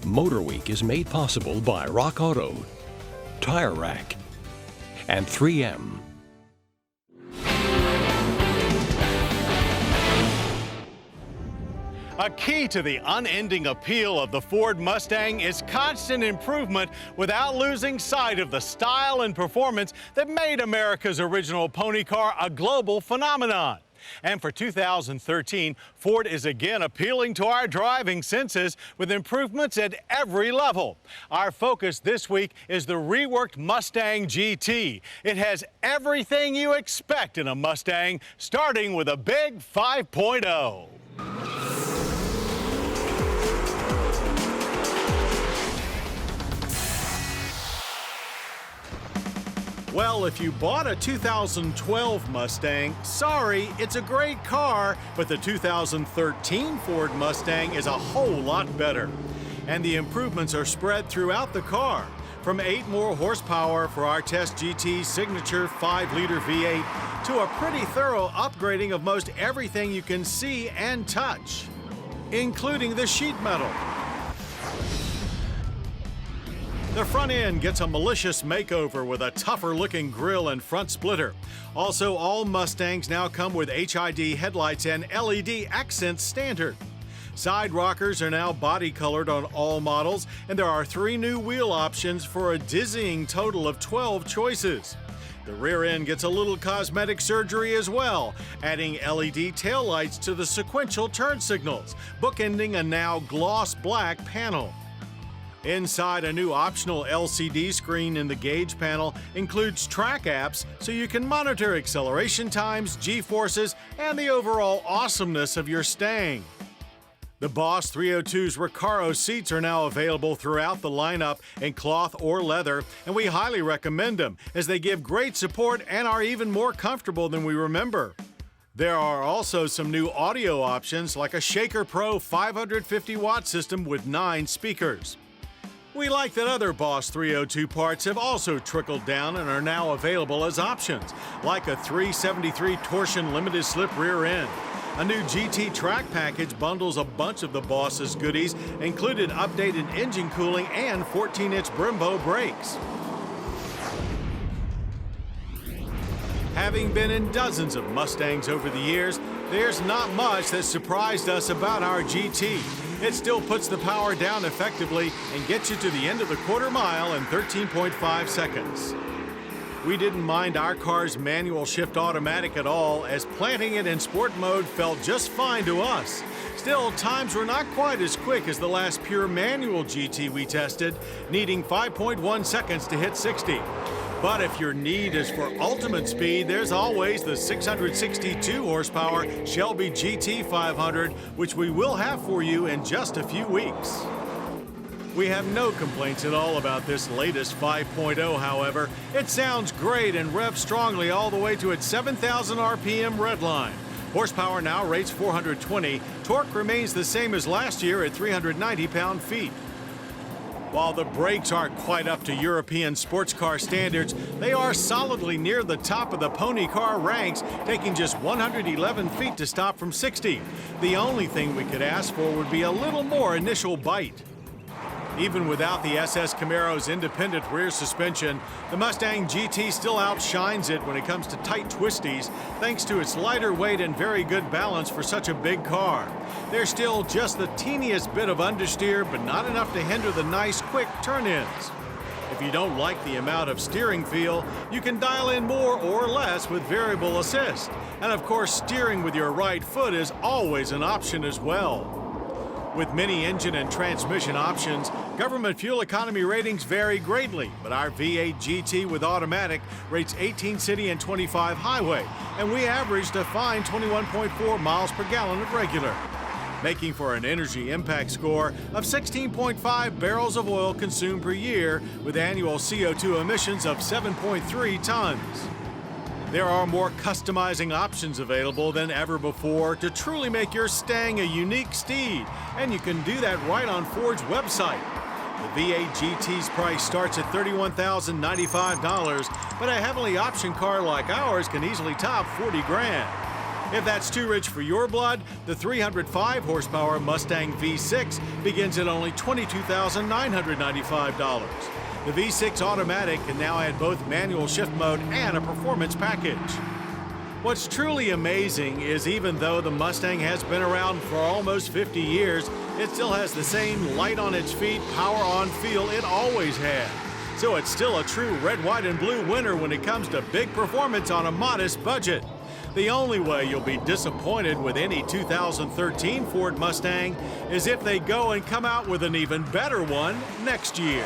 MotorWeek is made possible by Rock Auto, Tire Rack, and 3M. A key to the unending appeal of the Ford Mustang is constant improvement without losing sight of the style and performance that made America's original pony car a global phenomenon. And for 2013, Ford is again appealing to our driving senses with improvements at every level. Our focus this week is the reworked Mustang GT. It has everything you expect in a Mustang, starting with a big 5.0. Well, if you bought a 2012 Mustang, sorry, it's a great car, but the 2013 Ford Mustang is a whole lot better. And the improvements are spread throughout the car, from 8 more horsepower for our Test GT's signature 5-liter V8 to a pretty thorough upgrading of most everything you can see and touch, including the sheet metal. The front end gets a malicious makeover with a tougher-looking grille and front splitter. Also, all Mustangs now come with HID headlights and LED accents standard. Side rockers are now body-colored on all models, and there are 3 new wheel options for a dizzying total of 12 choices. The rear end gets a little cosmetic surgery as well, adding LED taillights to the sequential turn signals, bookending a now gloss black panel. Inside, a new optional LCD screen in the gauge panel includes track apps so you can monitor acceleration times, G-forces, and the overall awesomeness of your Stang. The Boss 302's Recaro seats are now available throughout the lineup in cloth or leather, and we highly recommend them as they give great support and are even more comfortable than we remember. There are also some new audio options like a Shaker Pro 550-watt system with 9 speakers. We like that other Boss 302 parts have also trickled down and are now available as options, like a 373 torsion limited slip rear end. A new GT track package bundles a bunch of the Boss's goodies, including updated engine cooling and 14-inch Brembo brakes. Having been in dozens of Mustangs over the years, there's not much that surprised us about our GT. It still puts the power down effectively and gets you to the end of the quarter mile in 13.5 seconds. We didn't mind our car's manual shift automatic at all, as planting it in sport mode felt just fine to us. Still, times were not quite as quick as the last pure manual GT we tested, needing 5.1 seconds to hit 60. But if your need is for ultimate speed, there's always the 662 horsepower Shelby GT 500, which we will have for you in just a few weeks. We have no complaints at all about this latest 5.0, however. It sounds great and revs strongly all the way to its 7,000 RPM redline. Horsepower now rates 420. Torque remains the same as last year at 390 pound-feet. While the brakes aren't quite up to European sports car standards, they are solidly near the top of the pony car ranks, taking just 111 feet to stop from 60. The only thing we could ask for would be a little more initial bite. Even without the SS Camaro's independent rear suspension, the Mustang GT still outshines it when it comes to tight twisties, thanks to its lighter weight and very good balance for such a big car. There's still just the teeniest bit of understeer, but not enough to hinder the nice, quick turn-ins. If you don't like the amount of steering feel, you can dial in more or less with variable assist. And of course, steering with your right foot is always an option as well. With many engine and transmission options, government fuel economy ratings vary greatly, but our V8 GT with automatic rates 18 city and 25 highway, and we averaged a fine 21.4 miles per gallon of regular, making for an energy impact score of 16.5 barrels of oil consumed per year, with annual CO2 emissions of 7.3 tons. There are more customizing options available than ever before to truly make your Stang a unique steed, and you can do that right on Ford's website. The V8 GT's price starts at $31,095, but a heavily optioned car like ours can easily top $40 grand. If that's too rich for your blood, the 305 horsepower Mustang V6 begins at only $22,995. The V6 automatic can now add both manual shift mode and a performance package. What's truly amazing is even though the Mustang has been around for almost 50 years, it still has the same light on its feet, power on feel it always had. So it's still a true red, white, and blue winner when it comes to big performance on a modest budget. The only way you'll be disappointed with any 2013 Ford Mustang is if they go and come out with an even better one next year.